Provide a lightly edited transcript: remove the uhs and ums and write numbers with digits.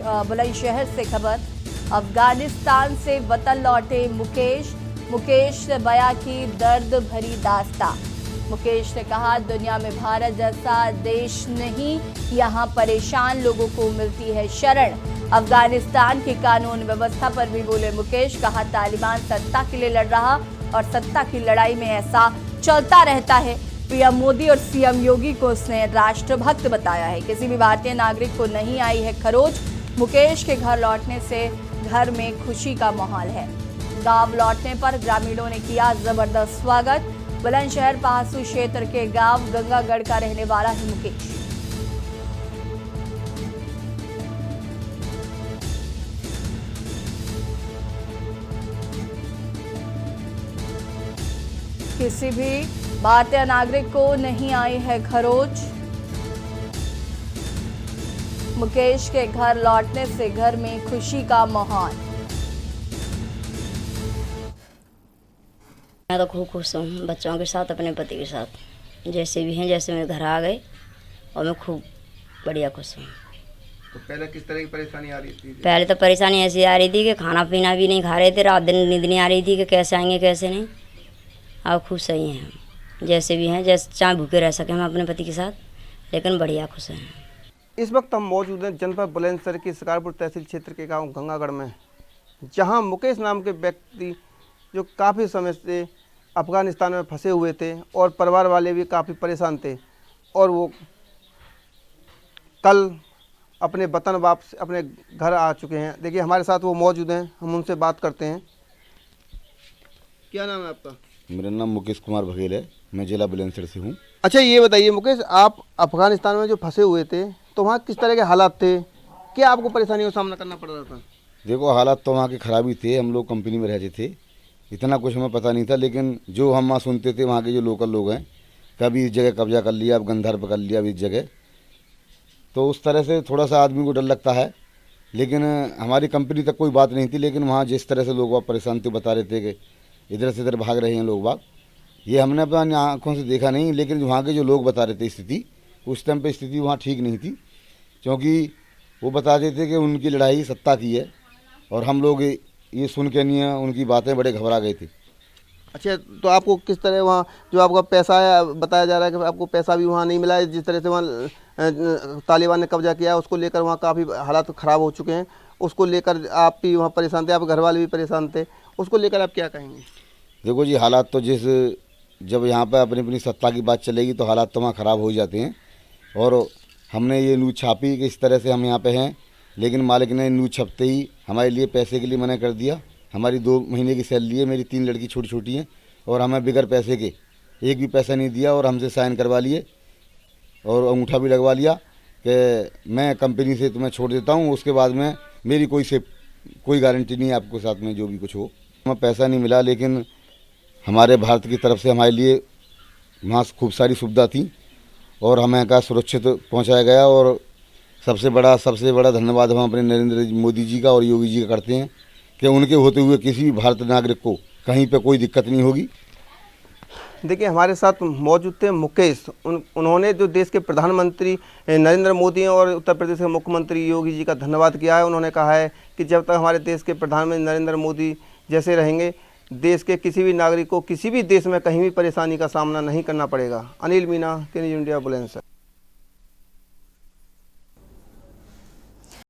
बुलंदशहर से खबर। अफगानिस्तान से वतन लौटे मुकेश ने बयां की दर्द भरी दास्तां। मुकेश ने कहा, दुनिया में भारत जैसा देश नहीं, यहाँ परेशान लोगों को मिलती है शरण। अफगानिस्तान की कानून व्यवस्था पर भी बोले मुकेश। कहा, तालिबान सत्ता के लिए लड़ रहा और सत्ता की लड़ाई में ऐसा चलता रहता है। पीएम मोदी और सीएम योगी को उसने राष्ट्रभक्त बताया है। किसी भी भारतीय नागरिक को नहीं आई है खरोच। मुकेश के घर लौटने से घर में खुशी का माहौल है। गांव लौटने पर ग्रामीणों ने किया जबरदस्त स्वागत। बुलंदशहर पहासू क्षेत्र के गांव गंगागढ़ का रहने वाला है मुकेश। किसी भी भारतीय नागरिक को नहीं आई है खरोच। मुकेश के घर लौटने से घर में खुशी का माहौल। मैं तो खूब खुश हूँ बच्चों के साथ, अपने पति के साथ, जैसे भी हैं, जैसे मेरे घर आ गए और मैं खूब बढ़िया खुश हूँ। तो पहले किस तरह की परेशानी आ रही थी? पहले तो परेशानी ऐसी आ रही थी कि खाना पीना भी नहीं खा रहे थे, रात दिन नींद नहीं आ रही थी कि कैसे आएंगे कैसे नहीं। अब खुश सही हैं हम, जैसे भी हैं, जैसे चाहे भूखे रह सकें हम अपने पति के साथ, लेकिन बढ़िया खुश हैं। इस वक्त हम मौजूद हैं जनपद बुलंदशहर की शिकारपुर तहसील क्षेत्र के गांव गंगागढ़ में, जहां मुकेश नाम के व्यक्ति जो काफ़ी समय से अफगानिस्तान में फंसे हुए थे और परिवार वाले भी काफ़ी परेशान थे, और वो कल अपने वतन वापस अपने घर आ चुके हैं। देखिए हमारे साथ वो मौजूद हैं, हम उनसे बात करते हैं। क्या नाम है आपका? मेरा नाम मुकेश कुमार बघेल है, मैं जिला बुलंदशहर से हूँ। अच्छा, ये बताइए मुकेश, आप अफगानिस्तान में जो फंसे हुए थे तो वहाँ किस तरह के हालात थे? क्या आपको परेशानियों का सामना करना पड़ रहा था? देखो, हालात तो वहाँ के खराबी थे। हम लोग कंपनी में रहते थे, इतना कुछ हमें पता नहीं था, लेकिन जो हम वहाँ सुनते थे, वहाँ के जो लोकल लोग हैं, कभी इस जगह कब्जा कर लिया, अब गंधार पकड़ लिया, अब इस जगह, तो उस तरह से थोड़ा सा आदमी को डर लगता है। लेकिन हमारी कंपनी तक कोई बात नहीं थी, लेकिन वहाँ जिस तरह से लोग वहाँ परेशान थे, बता रहे थे कि इधर से इधर भाग रहे हैं लोग बाग, ये हमने अपनी आँखों से देखा नहीं, लेकिन वहाँ के जो लोग बता रहे थे स्थिति, उस टाइम पे स्थिति वहाँ ठीक नहीं थी, क्योंकि वो बताते थे कि उनकी लड़ाई सत्ता की है, और हम लोग ये सुन के नहीं है, उनकी बातें बड़े घबरा गए थे। अच्छा, तो आपको किस तरह वहाँ जो आपका पैसा है, बताया जा रहा है कि आपको पैसा भी वहाँ नहीं मिला है, जिस तरह से वहाँ तालिबान ने कब्जा किया है, उसको लेकर वहाँ काफ़ी हालात ख़राब हो चुके हैं, उसको लेकर आप भी वहाँ परेशान थे, आप घर वाले भी परेशान थे, उसको लेकर आप क्या कहेंगे? देखो जी, हालात तो जब यहाँ पर अपनी अपनी सत्ता की बात चलेगी तो हालात तो वहाँ ख़राब हो जाते हैं। और हमने ये न्यूज़ छापी कि इस तरह से हम यहाँ पे हैं, लेकिन मालिक ने न्यूज़ छपते ही हमारे लिए पैसे के लिए मना कर दिया। हमारी 2 महीने की सैलरी है, मेरी 3 लड़की छोटी छोटी हैं, और हमें बिगर पैसे के एक भी पैसा नहीं दिया, और हमसे साइन करवा लिए और अंगूठा भी लगवा लिया कि मैं कंपनी से तुम्हें छोड़ देता हूँ, उसके बाद में मेरी कोई गारंटी नहीं है आपके साथ में जो भी कुछ हो। हमें पैसा नहीं मिला, लेकिन हमारे भारत की तरफ से हमारे लिए वहाँ खूब सारी सुविधा थी, और हमें का सुरक्षित पहुँचाया गया। और सबसे बड़ा धन्यवाद हम अपने नरेंद्र मोदी जी का और योगी जी का करते हैं कि उनके होते हुए किसी भी भारतीय नागरिक को कहीं पे कोई दिक्कत नहीं होगी। देखिए हमारे साथ मौजूद थे मुकेश। उन्होंने जो देश के प्रधानमंत्री नरेंद्र मोदी और उत्तर प्रदेश के मुख्यमंत्री योगी जी का धन्यवाद किया है। उन्होंने कहा है कि जब तक हमारे देश के प्रधानमंत्री नरेंद्र मोदी जैसे रहेंगे, देश के किसी भी नागरिक को किसी भी देश में कहीं भी परेशानी का सामना नहीं करना पड़ेगा। अनिल मीना, के न्यूज़ इंडिया, बुलंदशहर।